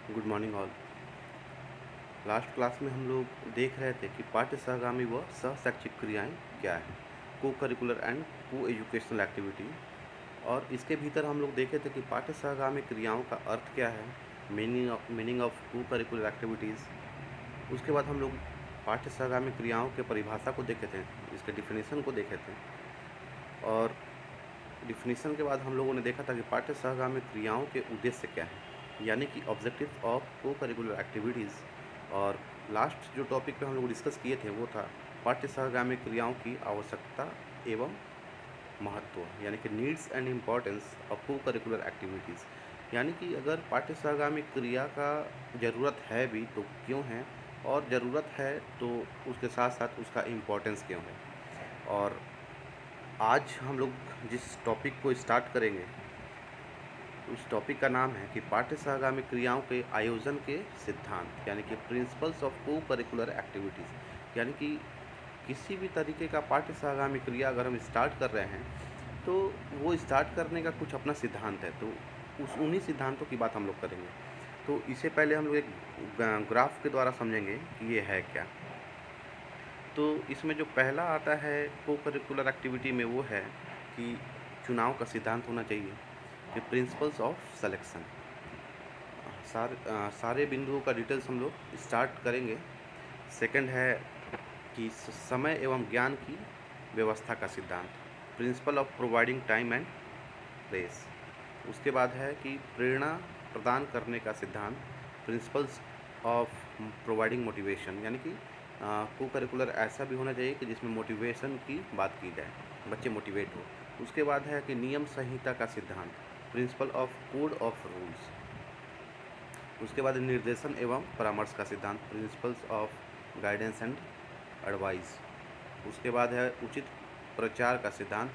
Good morning all. Last class में हम लोग देख रहे थे कि पाठ्य सहगामी व सहशैक्षिक क्रियाएं क्या है, को करिकुलर एंड को एजुकेशनल एक्टिविटी। और इसके भीतर हम लोग देखे थे कि पाठ्य सहगामी क्रियाओं का अर्थ क्या है, मीनिंग ऑफ को करिकुलर एक्टिविटीज़। उसके बाद हम लोग पाठ्य सहगामी क्रियाओं के परिभाषा को देखे थे, इसके डिफिनीसन को देखे थे। और डिफिनीसन के बाद हम लोगों ने देखा था कि पाठ्य सहगामी क्रियाओं के उद्देश्य क्या है, यानी कि ऑब्जेक्टिव ऑफ को करिकुलर एक्टिविटीज़। और लास्ट जो टॉपिक पे हम लोग डिस्कस किए थे वो था पाठ्य सहगामी क्रियाओं की आवश्यकता एवं महत्व, यानी कि नीड्स एंड इम्पॉर्टेंस ऑफ को करिकुलर एक्टिविटीज़। यानी कि अगर पाठ्य सहगामी क्रिया का ज़रूरत है भी तो क्यों है, और ज़रूरत है तो उसके साथ साथ उसका इम्पोर्टेंस क्यों है। और आज हम लोग जिस टॉपिक को स्टार्ट करेंगे उस टॉपिक का नाम है कि पाठ्य सहगामी क्रियाओं के आयोजन के सिद्धांत, यानी कि प्रिंसिपल्स ऑफ को करिकुलर एक्टिविटीज़। यानी कि किसी भी तरीके का पाठ्य सहगामी क्रिया अगर हम स्टार्ट कर रहे हैं तो वो स्टार्ट करने का कुछ अपना सिद्धांत है, तो उन्हीं सिद्धांतों की बात हम लोग करेंगे। तो इससे पहले हम लोग एक ग्राफ के द्वारा समझेंगे कि ये है क्या। तो इसमें जो पहला आता है को करिकुलर एक्टिविटी में वो है कि चुनाव का सिद्धांत होना चाहिए, कि प्रिंसिपल्स ऑफ सिलेक्शन। सारे बिंदुओं का डिटेल्स हम लोग स्टार्ट करेंगे। सेकंड है कि समय एवं ज्ञान की व्यवस्था का सिद्धांत, principle of providing time and place. उसके बाद है कि प्रेरणा प्रदान करने का सिद्धांत, प्रिंसिपल्स ऑफ प्रोवाइडिंग मोटिवेशन। यानी कि को करिकुलर ऐसा भी होना चाहिए कि जिसमें मोटिवेशन की बात की जाए, बच्चे मोटिवेट हो। उसके बाद है कि नियम संहिता का सिद्धांत, principle of code of rules. उसके बाद निर्देशन एवं परामर्श का सिद्धांत, principles of guidance and advice. उसके बाद है उचित प्रचार का सिद्धांत,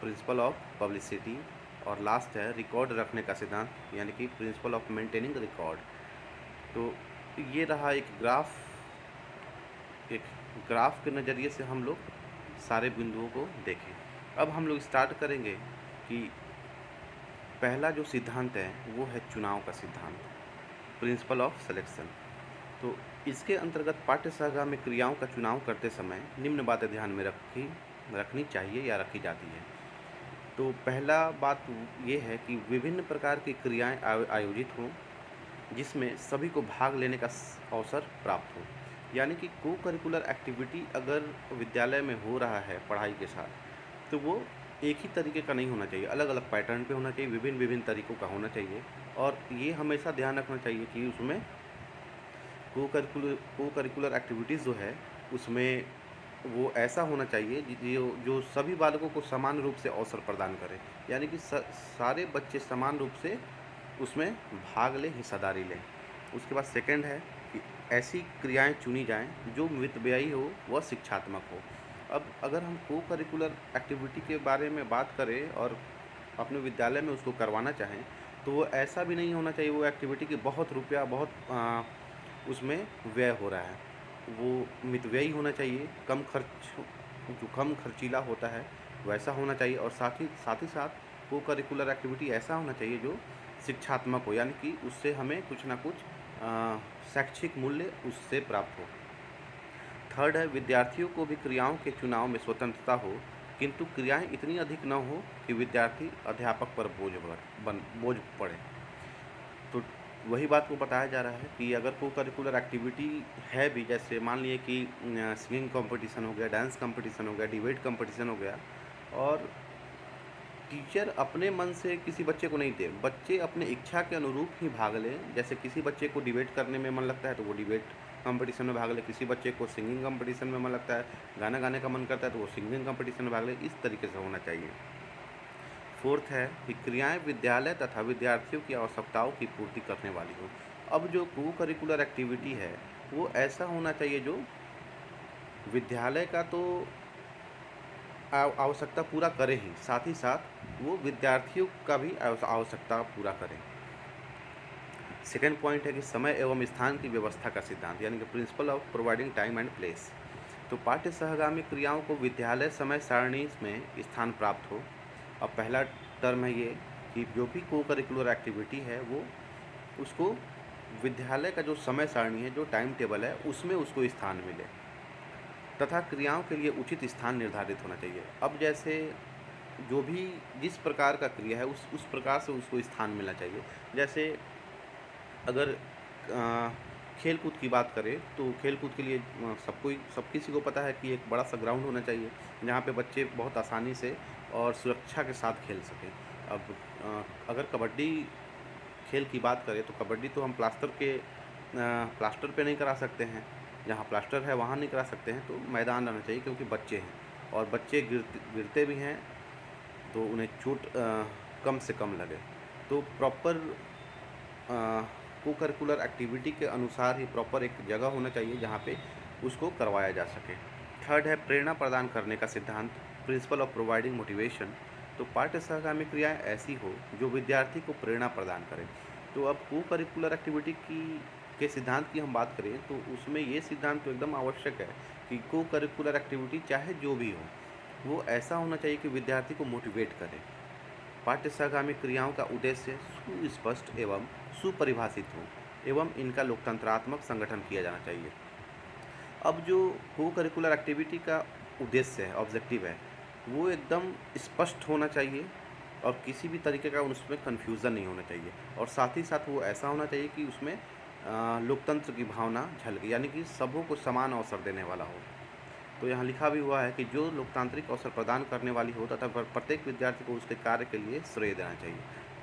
प्रिंसिपल ऑफ पब्लिसिटी। और लास्ट है रिकॉर्ड रखने का सिद्धांत, यानी कि प्रिंसिपल ऑफ मेंटेनिंग रिकॉर्ड। तो ये रहा एक ग्राफ के नज़रिए से हम लोग सारे बिंदुओं को देखें। अब हम लोग स्टार्ट करेंगे कि पहला जो सिद्धांत है वो है चुनाव का सिद्धांत, प्रिंसिपल ऑफ सिलेक्शन। तो इसके अंतर्गत पाठ्य सहगामी क्रियाओं का चुनाव करते समय निम्न बातें ध्यान में रखनी चाहिए या रखी जाती है। तो पहला बात ये है कि विभिन्न प्रकार की क्रियाएं आयोजित हों जिसमें सभी को भाग लेने का अवसर प्राप्त हो। यानी कि को करिकुलर एक्टिविटी अगर विद्यालय में हो रहा है पढ़ाई के साथ, तो वो एक ही तरीके का नहीं होना चाहिए, अलग अलग पैटर्न पे होना चाहिए, विभिन्न विभिन्न तरीक़ों का होना चाहिए। और ये हमेशा ध्यान रखना चाहिए कि उसमें को करिकुलर एक्टिविटीज़ जो है उसमें वो ऐसा होना चाहिए जो जो सभी बालकों को समान रूप से अवसर प्रदान करे। यानी कि सारे बच्चे समान रूप से उसमें भाग लें, हिस्सेदारी लें। उसके बाद सेकंड है कि ऐसी क्रियाएं चुनी जाएं जो मितव्ययी हो व शिक्षात्मक हो। अब अगर हम को करिकुलर एक्टिविटी के बारे में बात करें और अपने विद्यालय में उसको करवाना चाहें, तो वो ऐसा भी नहीं होना चाहिए वो एक्टिविटी कि बहुत रुपया उसमें व्यय हो रहा है। वो मितव्ययी होना चाहिए, जो कम खर्चीला होता है वैसा होना चाहिए। और साथ ही साथ को करिकुलर एक्टिविटी ऐसा होना चाहिए जो शिक्षात्मक हो, यानी कि उससे हमें कुछ ना कुछ शैक्षिक मूल्य उससे प्राप्त हो। थर्ड है विद्यार्थियों को भी क्रियाओं के चुनाव में स्वतंत्रता हो, किंतु क्रियाएं इतनी अधिक न हो कि विद्यार्थी अध्यापक पर बोझ पड़े। तो वही बात को बताया जा रहा है कि अगर को करिकुलर एक्टिविटी है भी, जैसे मान लिए कि सिंगिंग कंपटीशन हो गया, डांस कंपटीशन हो गया, डिबेट कंपटीशन हो गया, और टीचर अपने मन से किसी बच्चे को नहीं दे, बच्चे अपने इच्छा के अनुरूप ही भाग लें। जैसे किसी बच्चे को डिबेट करने में मन लगता है तो वो डिबेट कंपटीशन में भाग ले, किसी बच्चे को सिंगिंग कंपटीशन में मन लगता है, गाना गाने का मन करता है तो वो सिंगिंग कंपटीशन में भाग ले। इस तरीके से होना चाहिए। फोर्थ है कि क्रियाएं विद्यालय तथा विद्यार्थियों की आवश्यकताओं की पूर्ति करने वाली हो। अब जो को करिकुलर एक्टिविटी है वो ऐसा होना चाहिए जो विद्यालय का तो आवश्यकता पूरा करे ही, साथ ही साथ वो विद्यार्थियों का भी आवश्यकता पूरा करे। सेकेंड पॉइंट है कि समय एवं स्थान की व्यवस्था का सिद्धांत, यानी कि principle of providing time and place. तो पाठ्य सहगामी क्रियाओं को विद्यालय समय सारणी में स्थान प्राप्त हो। अब पहला टर्म है ये कि जो भी को करिकुलर एक्टिविटी है वो उसको विद्यालय का जो समय सारणी है, जो टाइम टेबल है, उसमें उसको स्थान मिले तथा क्रियाओं के लिए उचित स्थान निर्धारित होना चाहिए। अब जैसे जो भी जिस प्रकार का क्रिया है उस प्रकार से उसको स्थान मिलना चाहिए। जैसे अगर खेल-कूद की बात करें तो खेल-कूद के लिए सब किसी को पता है कि एक बड़ा-सा ग्राउंड होना चाहिए, जहाँ पे बच्चे बहुत आसानी से और सुरक्षा के साथ खेल सकें। अब अगर कबड्डी खेल की बात करें तो कबड्डी तो हम प्लास्टर पे नहीं करा सकते हैं, जहाँ प्लास्टर है वहाँ नहीं करा सकते हैं, तो मैदान रहना चाहिए क्योंकि बच्चे हैं और बच्चे गिरते भी हैं तो उन्हें चोट कम से कम लगे। तो प्रॉपर को करिकुलर एक्टिविटी के अनुसार ही प्रॉपर एक जगह होना चाहिए जहाँ पे उसको करवाया जा सके। थर्ड है प्रेरणा प्रदान करने का सिद्धांत, प्रिंसिपल ऑफ प्रोवाइडिंग मोटिवेशन। तो पाठ्य सहगामी क्रियाएं ऐसी हो जो विद्यार्थी को प्रेरणा प्रदान करें। तो अब को करिकुलर एक्टिविटी की के सिद्धांत की हम बात करें तो उसमें ये सिद्धांत तो एकदम आवश्यक है कि को करिकुलर एक्टिविटी चाहे जो भी हो, वो ऐसा होना चाहिए कि विद्यार्थी को मोटिवेट करे। पाठ्य सहगामी क्रियाओं का उद्देश्य सुस्पष्ट एवं सुपरिभाषित हो एवं इनका लोकतंत्रात्मक संगठन किया जाना चाहिए। अब जो को करिकुलर एक्टिविटी का उद्देश्य है, ऑब्जेक्टिव है, वो एकदम स्पष्ट होना चाहिए और किसी भी तरीके का उसमें कन्फ्यूज़न नहीं होना चाहिए और साथ ही साथ वो ऐसा होना चाहिए कि उसमें लोकतंत्र की भावना झलके, यानी कि सबों को समान अवसर देने वाला हो। तो यहाँ लिखा भी हुआ है कि जो लोकतांत्रिक अवसर प्रदान करने वाली हो तथा प्रत्येक विद्यार्थी को उसके कार्य के लिए श्रेय देना चाहिए।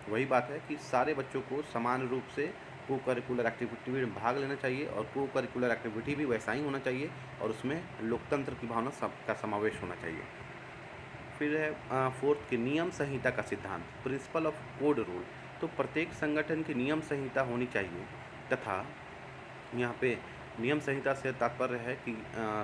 वही बात है कि सारे बच्चों को समान रूप से को करिकुलर एक्टिविटी में भाग लेना चाहिए और को करिकुलर एक्टिविटी भी वैसा ही होना चाहिए और उसमें लोकतंत्र की भावना का समावेश होना चाहिए। फिर है फोर्थ, के नियम संहिता का सिद्धांत, प्रिंसिपल ऑफ कोड रूल। तो प्रत्येक संगठन की नियम संहिता होनी चाहिए तथा यहाँ पे नियम संहिता से तात्पर्य है कि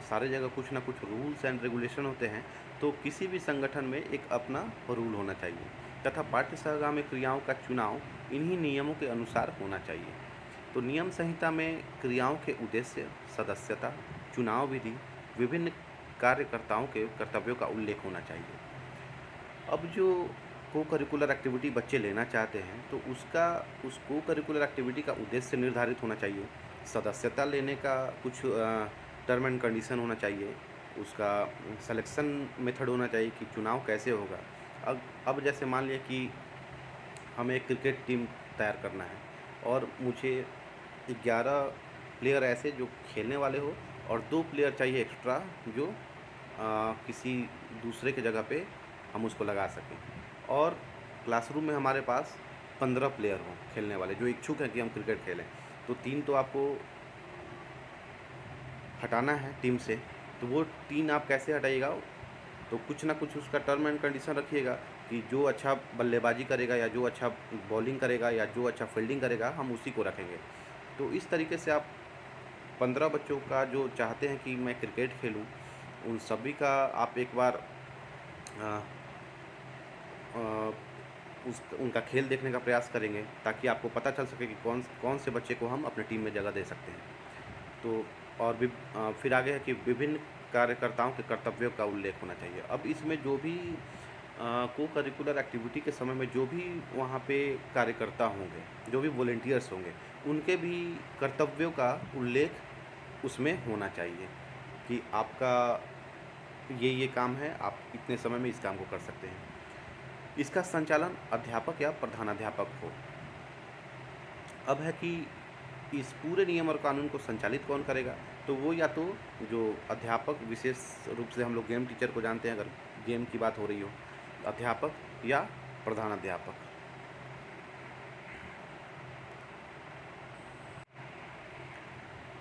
सारे जगह कुछ ना कुछ रूल्स एंड रेगुलेशन होते हैं, तो किसी भी संगठन में एक अपना रूल होना चाहिए तथा पाठ्य सहगामी क्रियाओं का चुनाव इन्हीं नियमों के अनुसार होना चाहिए। तो नियम संहिता में क्रियाओं के उद्देश्य, सदस्यता, चुनाव विधि, विभिन्न कार्यकर्ताओं के कर्तव्यों का उल्लेख होना चाहिए। अब जो को करिकुलर एक्टिविटी बच्चे लेना चाहते हैं तो उस को करिकुलर एक्टिविटी का उद्देश्य निर्धारित होना चाहिए, सदस्यता लेने का कुछ टर्म एंड कंडीशन होना चाहिए, उसका सिलेक्शन मेथड होना चाहिए कि चुनाव कैसे होगा। अब जैसे मान लिया कि हमें एक क्रिकेट टीम तैयार करना है और मुझे 11 प्लेयर ऐसे जो खेलने वाले हो और 2 प्लेयर चाहिए एक्स्ट्रा जो किसी दूसरे के जगह पे हम उसको लगा सकें और क्लासरूम में हमारे पास 15 प्लेयर हों खेलने वाले जो इच्छुक हैं कि हम क्रिकेट खेलें। तो 3 तो आपको हटाना है टीम से, तो वो 3 आप कैसे हटाइएगा? तो कुछ ना कुछ उसका टर्म एंड कंडीशन रखिएगा कि जो अच्छा बल्लेबाजी करेगा या जो अच्छा बॉलिंग करेगा या जो अच्छा फील्डिंग करेगा हम उसी को रखेंगे। तो इस तरीके से आप 15 बच्चों का जो चाहते हैं कि मैं क्रिकेट खेलूं, उन सभी का आप एक बार अ, अ, उनका खेल देखने का प्रयास करेंगे ताकि आपको पता चल सके कि कौन कौन से बच्चे को हम अपने टीम में जगह दे सकते हैं। तो और भी फिर आगे है कि विभिन्न कार्यकर्ताओं के कर्तव्यों का उल्लेख होना चाहिए। अब इसमें जो भी को करिकुलर एक्टिविटी के समय में जो भी वहाँ पे कार्यकर्ता होंगे, जो भी वॉलंटियर्स होंगे, उनके भी कर्तव्यों का उल्लेख उसमें होना चाहिए कि आपका ये काम है, आप इतने समय में इस काम को कर सकते हैं। इसका संचालन अध्यापक या प्रधानाध्यापक हो। अब है कि इस पूरे नियम और कानून को संचालित कौन करेगा? तो वो या तो जो अध्यापक, विशेष रूप से हम लोग गेम टीचर को जानते हैं अगर गेम की बात हो रही हो, अध्यापक या प्रधानाध्यापक।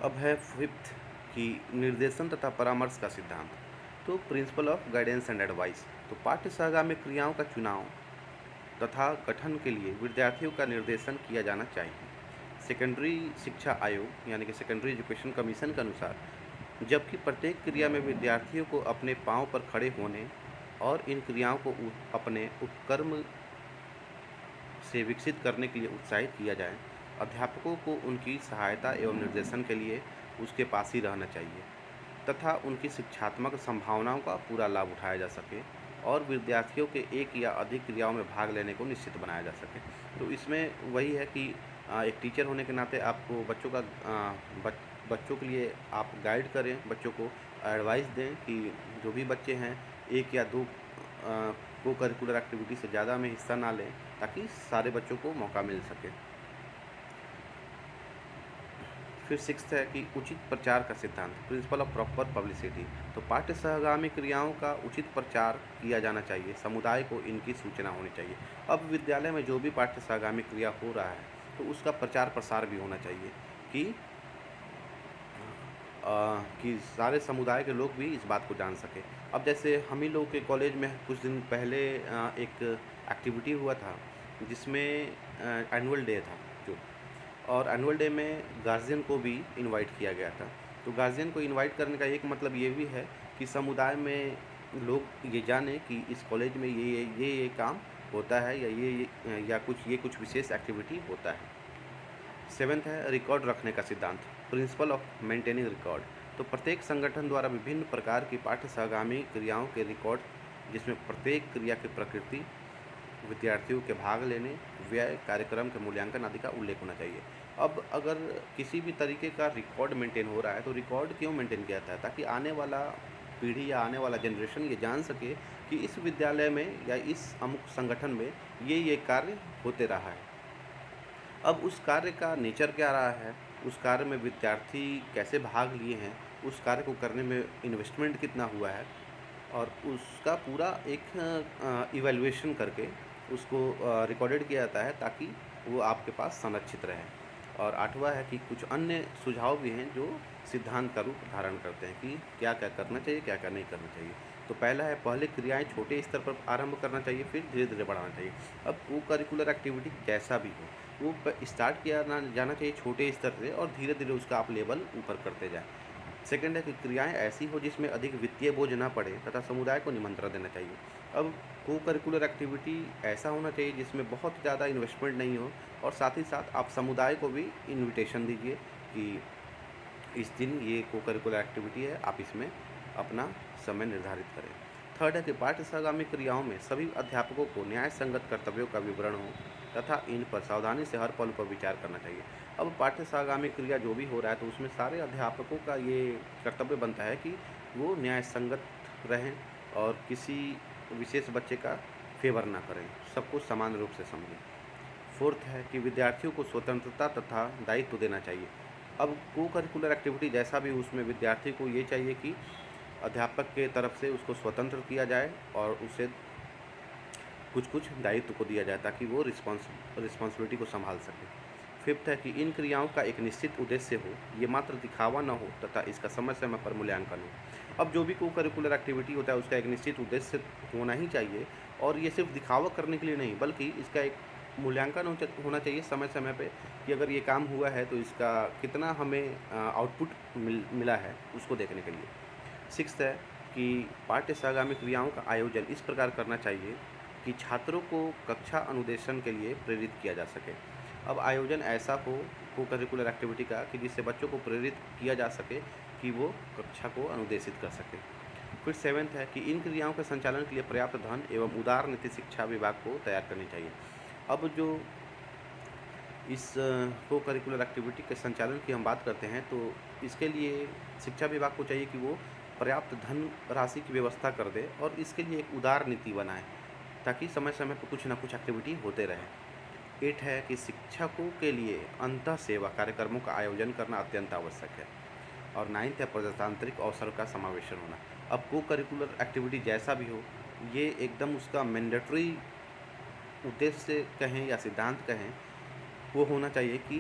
अब है फिफ्थ कि निर्देशन तथा परामर्श का सिद्धांत, तो principle of guidance and advice. तो पाठ्य सहगामी क्रियाओं का चुनाव तथा गठन के लिए विद्यार्थियों का निर्देशन किया जाना चाहिए। सेकेंडरी शिक्षा आयोग यानी कि सेकेंडरी एजुकेशन कमीशन के अनुसार जबकि प्रत्येक क्रिया में विद्यार्थियों को अपने पांव पर खड़े होने और इन क्रियाओं को अपने उपक्रम से विकसित करने के लिए उत्साहित किया जाए, अध्यापकों को उनकी सहायता एवं निर्देशन के लिए उसके पास ही रहना चाहिए तथा उनकी शिक्षात्मक संभावनाओं का पूरा लाभ उठाया जा सके और विद्यार्थियों के एक या अधिक क्रियाओं में भाग लेने को निश्चित बनाया जा सके। तो इसमें वही है कि एक टीचर होने के नाते आपको बच्चों के लिए आप गाइड करें, बच्चों को एडवाइस दें कि जो भी बच्चे हैं 1 या 2 को करिकुलर एक्टिविटी से ज़्यादा में हिस्सा ना लें, ताकि सारे बच्चों को मौका मिल सके। फिर 6th है कि उचित प्रचार का सिद्धांत, प्रिंसिपल ऑफ प्रॉपर पब्लिसिटी। तो पाठ्य सहगामी क्रियाओं का उचित प्रचार किया जाना चाहिए, समुदाय को इनकी सूचना होनी चाहिए। अब विद्यालय में जो भी पाठ्य सहगामी क्रिया हो रहा है तो उसका प्रचार प्रसार भी होना चाहिए कि कि सारे समुदाय के लोग भी इस बात को जान सकें। अब जैसे हम ही लोग के कॉलेज में कुछ दिन पहले एक एक्टिविटी हुआ था जिसमें एनुअल डे था जो, और एनुअल डे में गार्जियन को भी इनवाइट किया गया था। तो गार्जियन को इनवाइट करने का एक मतलब ये भी है कि समुदाय में लोग ये जानें कि इस कॉलेज में ये काम होता है, या या कुछ विशेष एक्टिविटी होता है। 7th है रिकॉर्ड रखने का सिद्धांत, प्रिंसिपल ऑफ मेंटेनिंग रिकॉर्ड। तो प्रत्येक संगठन द्वारा विभिन्न प्रकार की पाठ्य सहगामी क्रियाओं के रिकॉर्ड, जिसमें प्रत्येक क्रिया की प्रकृति, विद्यार्थियों के भाग लेने, व्यय, कार्यक्रम के मूल्यांकन आदि का उल्लेख होना चाहिए। अब अगर किसी भी तरीके का रिकॉर्ड मेंटेन हो रहा है तो रिकॉर्ड क्यों मेंटेन किया जाता है? ताकि आने वाला पीढ़ी या आने वाला जनरेशन ये जान सके कि इस विद्यालय में या इस अमुक संगठन में ये कार्य होते रहा है। अब उस कार्य का नेचर क्या रहा है, उस कार्य में विद्यार्थी कैसे भाग लिए हैं, उस कार्य को करने में इन्वेस्टमेंट कितना हुआ है, और उसका पूरा एक इवैल्यूएशन करके उसको रिकॉर्डेड किया जाता है ताकि वो आपके पास संरक्षित रहे। और 8वां है कि कुछ अन्य सुझाव भी हैं जो सिद्धांत का रूप धारण करते हैं कि क्या क्या करना चाहिए, क्या क्या नहीं करना चाहिए। तो पहला है, पहले क्रियाएं छोटे स्तर पर आरंभ करना चाहिए, फिर धीरे धीरे बढ़ाना चाहिए। अब वो करिकुलर एक्टिविटी जैसा भी हो वो स्टार्ट किया जाना चाहिए छोटे स्तर से, और धीरे धीरे उसका आप लेवल ऊपर करते जाएँ। सेकंड है कि क्रियाएं ऐसी हो जिसमें अधिक वित्तीय बोझ ना पड़े तथा समुदाय को निमंत्रण देना चाहिए। अब को करिकुलर एक्टिविटी ऐसा होना चाहिए जिसमें बहुत ज़्यादा इन्वेस्टमेंट नहीं हो, और साथ ही साथ आप समुदाय को भी इनविटेशन दीजिए कि इस दिन ये को करिकुलर एक्टिविटी है, आप इसमें अपना समय निर्धारित करें। थर्ड है कि पाठ्य सहगामी क्रियाओं में सभी अध्यापकों को न्याय संगत कर्तव्यों का विवरण हो तथा इन पर सावधानी से हर पल पर विचार करना चाहिए। अब पाठ्य सहगामी क्रिया जो भी हो रहा है तो उसमें सारे अध्यापकों का ये कर्तव्य बनता है कि वो न्याय संगत रहें और किसी विशेष बच्चे का फेवर ना करें, सबको समान रूप से समझें। फोर्थ है कि विद्यार्थियों को स्वतंत्रता तथा दायित्व देना चाहिए। अब को करिकुलर एक्टिविटी जैसा भी उसमें विद्यार्थी को ये चाहिए कि अध्यापक के तरफ से उसको स्वतंत्र किया जाए और उसे कुछ कुछ दायित्व को दिया जाए ताकि वो रिस्पॉन्सिबिलिटी को संभाल सके। फिफ्थ है कि इन क्रियाओं का एक निश्चित उद्देश्य हो, ये मात्र दिखावा न हो तथा इसका समय समय पर मूल्यांकन हो। अब जो भी को करिकुलर एक्टिविटी होता है उसका एक निश्चित उद्देश्य होना ही चाहिए, और ये सिर्फ दिखावा करने के लिए नहीं बल्कि इसका एक मूल्यांकन होना चाहिए समय समय पे कि अगर ये काम हुआ है तो इसका कितना हमें आउटपुट मिला है उसको देखने के लिए। सिक्स्थ है कि पाठ्य सहगामी क्रियाओं का आयोजन इस प्रकार करना चाहिए कि छात्रों को कक्षा अनुदेशन के लिए प्रेरित किया जा सके। अब आयोजन ऐसा हो को करिकुलर एक्टिविटी का कि जिससे बच्चों को प्रेरित किया जा सके कि वो कक्षा को अनुदेशित कर सके। फिर सेवेंथ है कि इन क्रियाओं के संचालन के लिए पर्याप्त धन एवं उदार नीति शिक्षा विभाग को तैयार करनी चाहिए। अब जो इस को करिकुलर एक्टिविटी के संचालन की हम बात करते हैं तो इसके लिए शिक्षा विभाग को चाहिए कि वो पर्याप्त धन राशि की व्यवस्था कर दे और इसके लिए एक उदार नीति बनाए ताकि समय समय पर कुछ ना कुछ एक्टिविटी होते रहे। 8 है कि शिक्षकों के लिए अंतः सेवा कार्यक्रमों का आयोजन करना अत्यंत आवश्यक है। और 9th है प्रजातांत्रिक अवसर का समावेशन होना। अब को करिकुलर एक्टिविटी जैसा भी हो ये एकदम उसका मैंडेटरी उद्देश्य कहें या सिद्धांत कहें वो होना चाहिए कि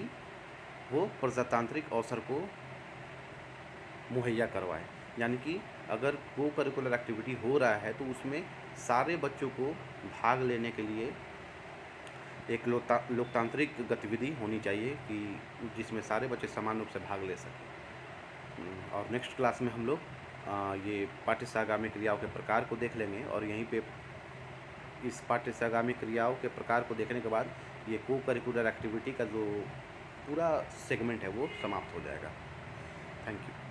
वो प्रजातांत्रिक अवसर को मुहैया करवाए। यानी कि अगर को करिकुलर एक्टिविटी हो रहा है तो उसमें सारे बच्चों को भाग लेने के लिए एक लोकतांत्रिक गतिविधि होनी चाहिए कि जिसमें सारे बच्चे समान रूप से भाग ले सकें। और नेक्स्ट क्लास में हम लोग ये पाठ्य सहगामी क्रियाओं के प्रकार को देख लेंगे और यहीं पे इस पाठ्य सहगामी क्रियाओं के प्रकार को देखने के बाद ये को करिकुलर एक्टिविटी का जो पूरा सेगमेंट है वो समाप्त हो जाएगा। Thank you.